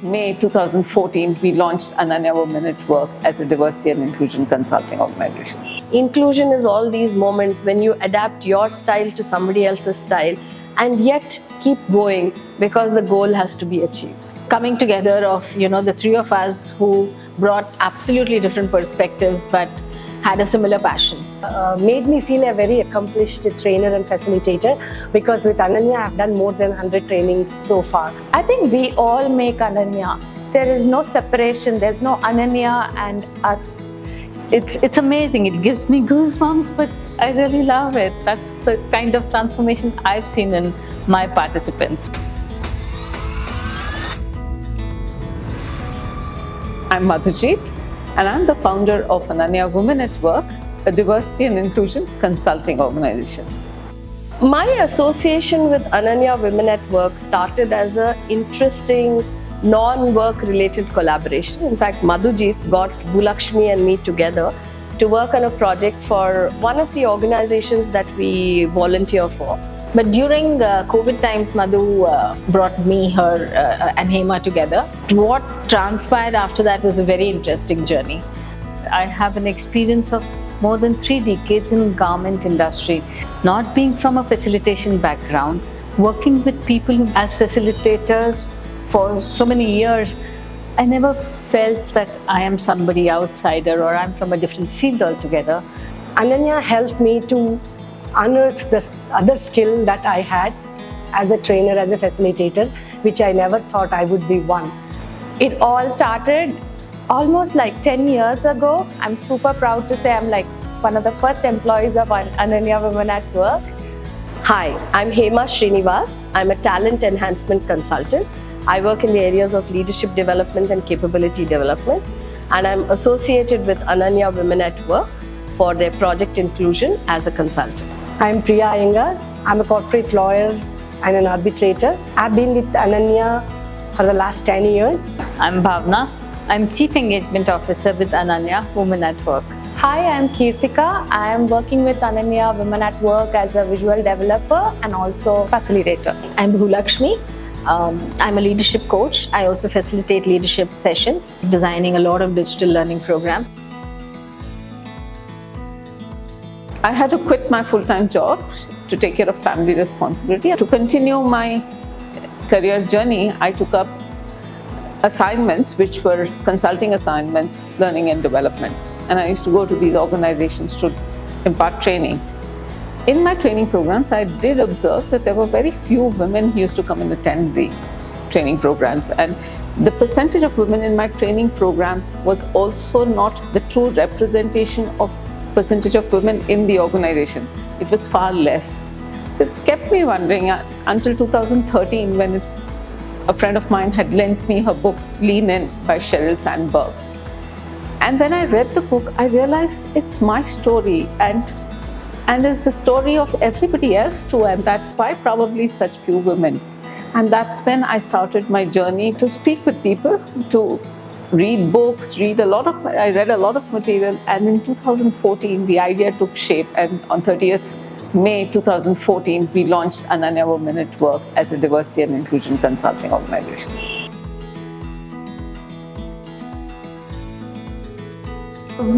May 2014, we launched Ananya-Women Work as a diversity and inclusion consulting organization. Inclusion is all these moments when you adapt your style to somebody else's style and yet keep going because the goal has to be achieved. Coming together of the three of us who brought absolutely different perspectives but had a similar passion. Made me feel a very accomplished trainer and facilitator, because with Ananya I've done more than 100 trainings so far. I think we all make Ananya. There is no separation, there's no Ananya and us. It's amazing, it gives me goosebumps, but I really love it. That's the kind of transformation I've seen in my participants. I'm Madhujit, and I'm the founder of Ananya-Women Work, a diversity and inclusion consulting organization. My association with Ananya-Women Work started as an interesting non-work related collaboration. In fact, Madhujit got Bhulakshmi and me together to work on a project for one of the organizations that we volunteer for. But during COVID times, Madhu brought me, her and Hema together. What transpired after that was a very interesting journey. I have an experience of more than 3 decades in garment industry, not being from a facilitation background, working with people as facilitators for so many years. I never felt that I am somebody outsider or I'm from a different field altogether. Ananya helped me to unearth this other skill that I had as a trainer, as a facilitator, which I never thought I would be one. It all started almost like 10 years ago. I'm super proud to say I'm like one of the first employees of Ananya-Women Work. Hi, I'm Hema Srinivas. I'm a talent enhancement consultant. I work in the areas of leadership development and capability development, and I'm associated with Ananya-Women Work for their project inclusion as a consultant. I'm Priya Iyengar. I'm a corporate lawyer and an arbitrator. I've been with Ananya for the last 10 years. I'm Bhavna. I'm Chief Engagement Officer with Ananya-Women Work. Hi, I'm Kirtika. I am working with Ananya-Women Work as a visual developer and also facilitator. I'm Bhulakshmi. I'm a leadership coach. I also facilitate leadership sessions, designing a lot of digital learning programs. I had to quit my full-time job to take care of family responsibility. To continue my career journey, I took up assignments which were consulting assignments, learning and development. And I used to go to these organizations to impart training. In my training programs, I did observe that there were very few women who used to come and attend the training programs. And the percentage of women in my training program was also not the true representation of percentage of women in the organization. It was far less. So it kept me wondering until 2013, when a friend of mine had lent me her book, Lean In by Sheryl Sandberg. And when I read the book, I realized it's my story and it's the story of everybody else too, and that's why probably such few women. And that's when I started my journey to speak with people, to read books, I read a lot of material, and in 2014 the idea took shape, and on 30th May 2014 we launched Ananya-Women Work as a diversity and inclusion consulting organization.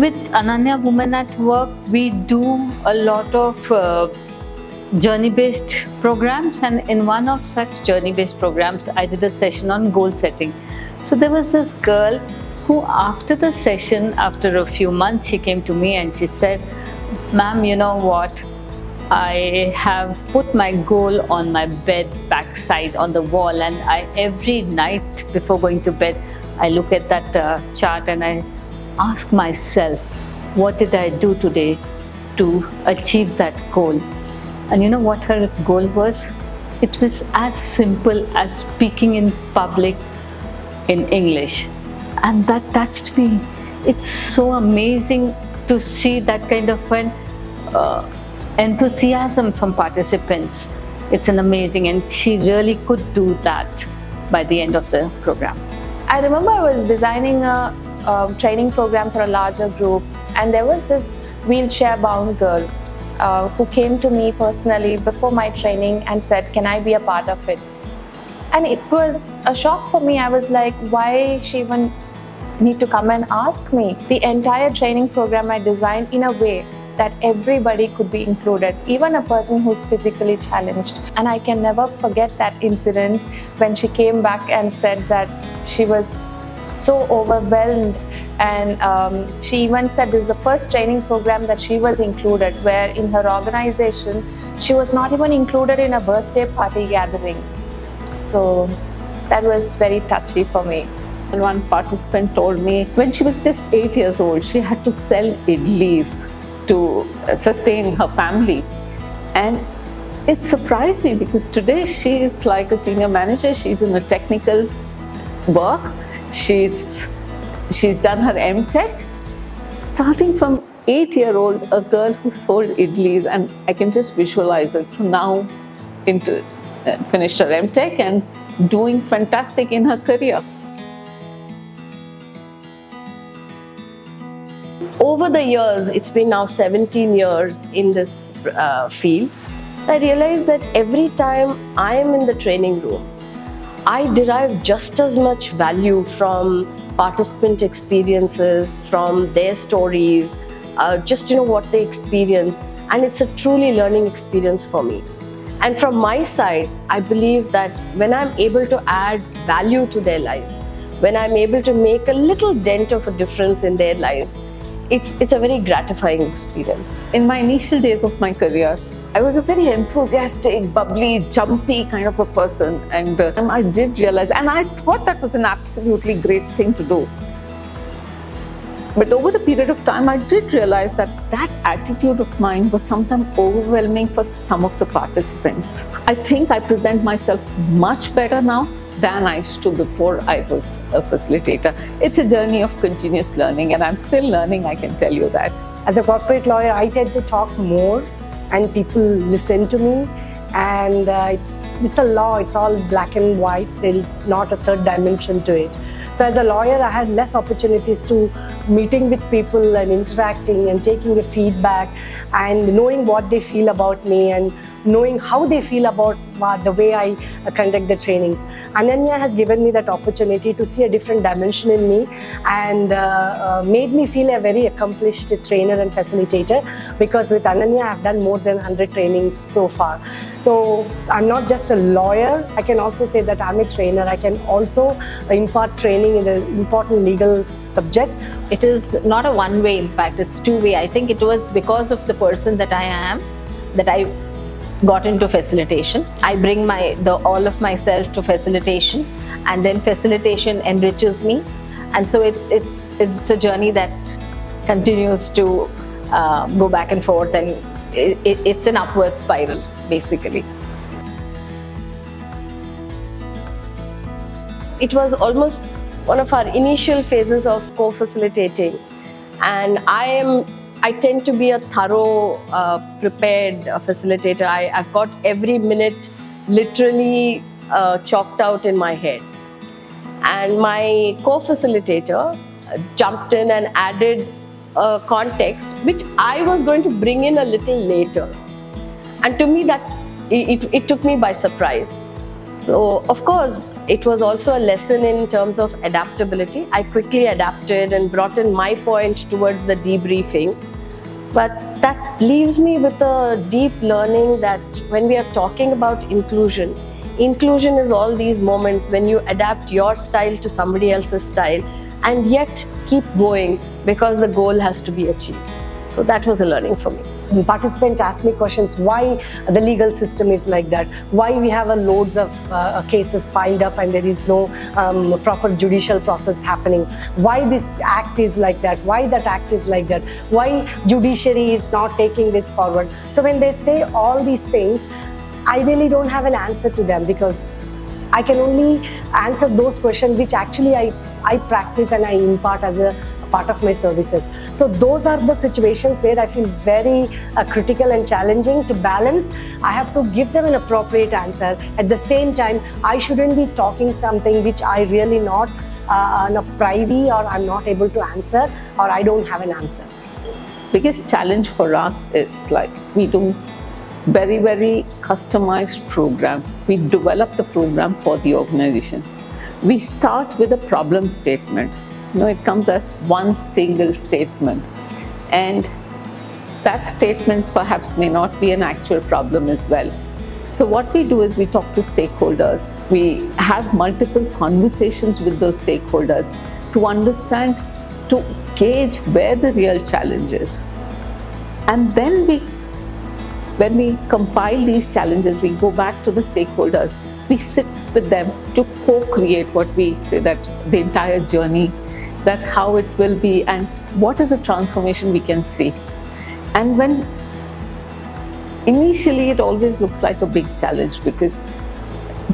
With Ananya-Women Work, we do a lot of journey-based programs, and in one of such journey-based programs, I did a session on goal setting. So there was this girl who, after the session, after a few months, she came to me and she said, "Ma'am, you know what? I have put my goal on my bed backside on the wall, and every night before going to bed, I look at that chart and I ask myself, what did I do today to achieve that goal?" And you know what her goal was? It was as simple as speaking in public in English. And that touched me. It's so amazing to see that kind of enthusiasm from participants. It's an amazing, and she really could do that by the end of the program. I remember I was designing a training program for a larger group, and there was this wheelchair-bound girl who came to me personally before my training and said, "Can I be a part of it?" And it was a shock for me. I was like, why she even need to come and ask me? The entire training program I designed in a way that everybody could be included, even a person who's physically challenged. And I can never forget that incident when she came back and said that she was so overwhelmed, and she even said this is the first training program that she was included, where in her organization she was not even included in a birthday party gathering. So that was very touchy for me. And one participant told me when she was just 8 years old, she had to sell idlis to sustain her family. And it surprised me because today she is like a senior manager. She's in a technical work. She's done her MTech. Starting from 8-year-old, a girl who sold idlis, and I can just visualize her to now into finished her MTech and doing fantastic in her career. Over the years, it's been now 17 years in this field, I realized that every time I am in the training room, I derive just as much value from participant experiences, from their stories, just what they experience, and it's a truly learning experience for me. And from my side, I believe that when I'm able to add value to their lives, when I'm able to make a little dent of a difference in their lives, it's a very gratifying experience. In my initial days of my career, I was a very enthusiastic, bubbly, jumpy kind of a person, and I did realize, and I thought that was an absolutely great thing to do. But over a period of time, I did realize that that attitude of mine was sometimes overwhelming for some of the participants. I think I present myself much better now than I used to before I was a facilitator. It's a journey of continuous learning, and I'm still learning, I can tell you that. As a corporate lawyer, I tend to talk more and people listen to me, and it's a law, it's all black and white, there is not a third dimension to it. So as a lawyer, I had less opportunities to meeting with people and interacting and taking the feedback and knowing what they feel about me and knowing how they feel about the way I conduct the trainings. Ananya has given me that opportunity to see a different dimension in me and made me feel a very accomplished trainer and facilitator, because with Ananya I've done more than 100 trainings so far. So I'm not just a lawyer, I can also say that I'm a trainer. I can also impart training in the important legal subjects. It is not a one-way impact, it's two-way. I think it was because of the person that I am that I got into facilitation. I bring all of myself to facilitation, and then facilitation enriches me, and so it's a journey that continues to go back and forth, and it's an upward spiral basically. It was almost one of our initial phases of co-facilitating, and I tend to be a thorough, prepared facilitator. I've got every minute literally chalked out in my head. And my co-facilitator jumped in and added a context which I was going to bring in a little later. And to me, that it took me by surprise. So, of course, it was also a lesson in terms of adaptability. I quickly adapted and brought in my point towards the debriefing. But that leaves me with a deep learning that when we are talking about inclusion, inclusion is all these moments when you adapt your style to somebody else's style and yet keep going because the goal has to be achieved. So that was a learning for me. Participants ask me questions, why the legal system is like that, why we have loads of cases piled up and there is no proper judicial process happening, why this act is like that, why that act is like that, why judiciary is not taking this forward. So when they say all these things, I really don't have an answer to them, because I can only answer those questions which actually I practice and I impart as a part of my services. So those are the situations where I feel very critical and challenging to balance. I have to give them an appropriate answer. At the same time, I shouldn't be talking something which I really not privy, or I'm not able to answer, or I don't have an answer. Biggest challenge for us is like we do very, very customized program. We develop the program for the organization. We start with a problem statement. It comes as one single statement. And that statement perhaps may not be an actual problem as well. So what we do is we talk to stakeholders. We have multiple conversations with those stakeholders to understand, to gauge where the real challenge is. And then when we compile these challenges, we go back to the stakeholders. We sit with them to co-create what we say, that the entire journey, that how it will be and what is the transformation we can see. And when initially it always looks like a big challenge, because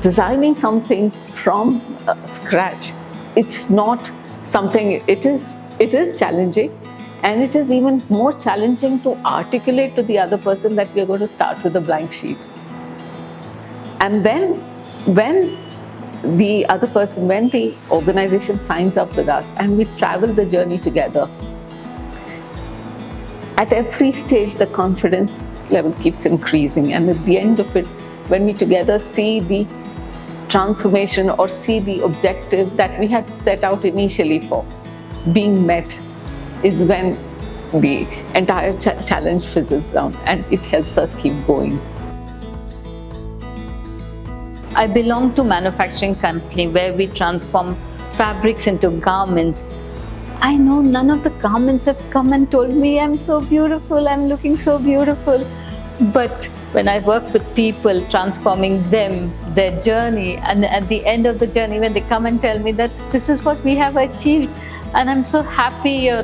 designing something from scratch, it's not something, it is challenging, and it is even more challenging to articulate to the other person that we are going to start with a blank sheet. And then when the other person, when the organization signs up with us and we travel the journey together, at every stage the confidence level keeps increasing, and at the end of it, when we together see the transformation or see the objective that we had set out initially for being met, is when the entire challenge fizzles down and it helps us keep going. I belong to a manufacturing company where we transform fabrics into garments. I know none of the garments have come and told me I'm so beautiful, I'm looking so beautiful. But when I work with people, transforming them, their journey, and at the end of the journey, when they come and tell me that this is what we have achieved, and I'm so happy your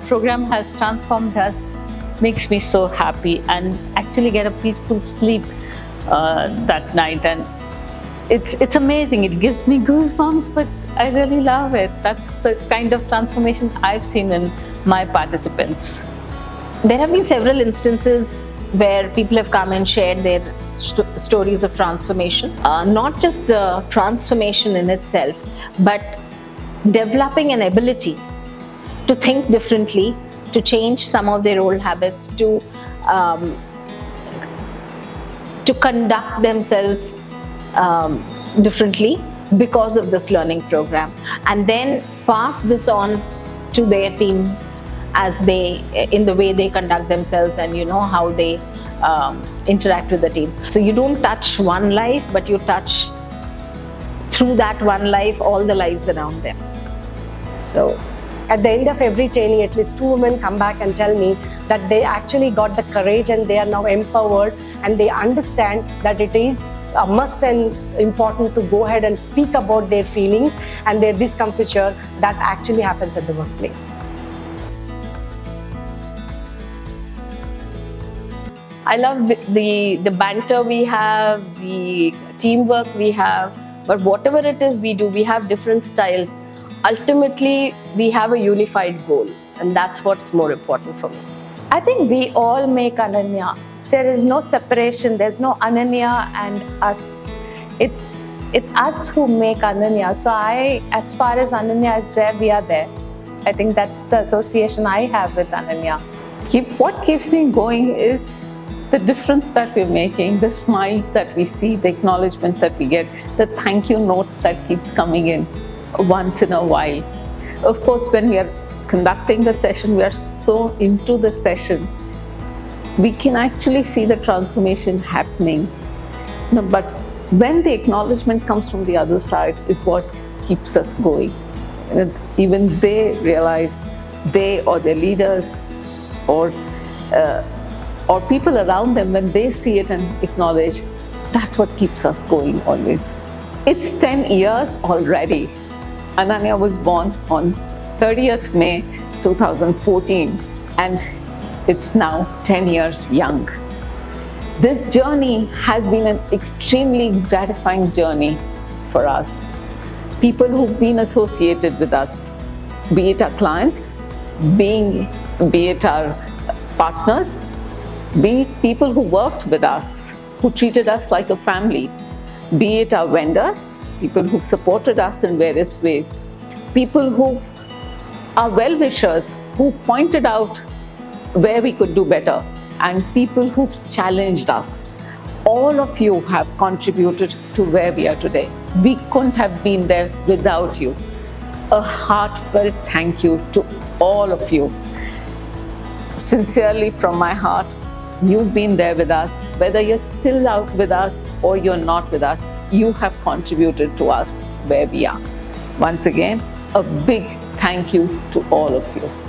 program has transformed us, makes me so happy, and actually get a peaceful sleep that night. And it's amazing. It gives me goosebumps, but I really love it. That's the kind of transformation I've seen in my participants. There have been several instances where people have come and shared their stories of transformation. Not just the transformation in itself, but developing an ability to think differently, to change some of their old habits, to conduct themselves differently because of this learning program, and then pass this on to their teams as they, in the way they conduct themselves and how they interact with the teams. So you don't touch one life, but you touch through that one life all the lives around them. So at the end of every training, at least 2 women come back and tell me that they actually got the courage and they are now empowered, and they understand that it is a must and important to go ahead and speak about their feelings and their discomfiture that actually happens at the workplace. I love the banter we have, the teamwork we have, but whatever it is we do, we have different styles. Ultimately, we have a unified goal, and that's what's more important for me. I think we all make Ananya. There is no separation. There's no Ananya and us. It's us who make Ananya. So as far as Ananya is there, we are there. I think that's the association I have with Ananya. What keeps me going is the difference that we're making, the smiles that we see, the acknowledgements that we get, the thank you notes that keeps coming in once in a while. Of course, when we are conducting the session, we are so into the session, we can actually see the transformation happening. But when the acknowledgement comes from the other side is what keeps us going. And even they realize, they or their leaders or people around them, when they see it and acknowledge, that's what keeps us going always. It's 10 years already. Ananya was born on 30th May 2014, and it's now 10 years young. This journey has been an extremely gratifying journey for us. People who've been associated with us, be it our clients, be it our partners, be it people who worked with us, who treated us like a family, be it our vendors, people who've supported us in various ways, people who are well-wishers, who pointed out where we could do better. and people who've challenged us. All of you have contributed to where we are today. We couldn't have been there without you. A heartfelt thank you to all of you. Sincerely from my heart, you've been there with us. Whether you're still out with us or you're not with us, you have contributed to us where we are. Once again, a big thank you to all of you.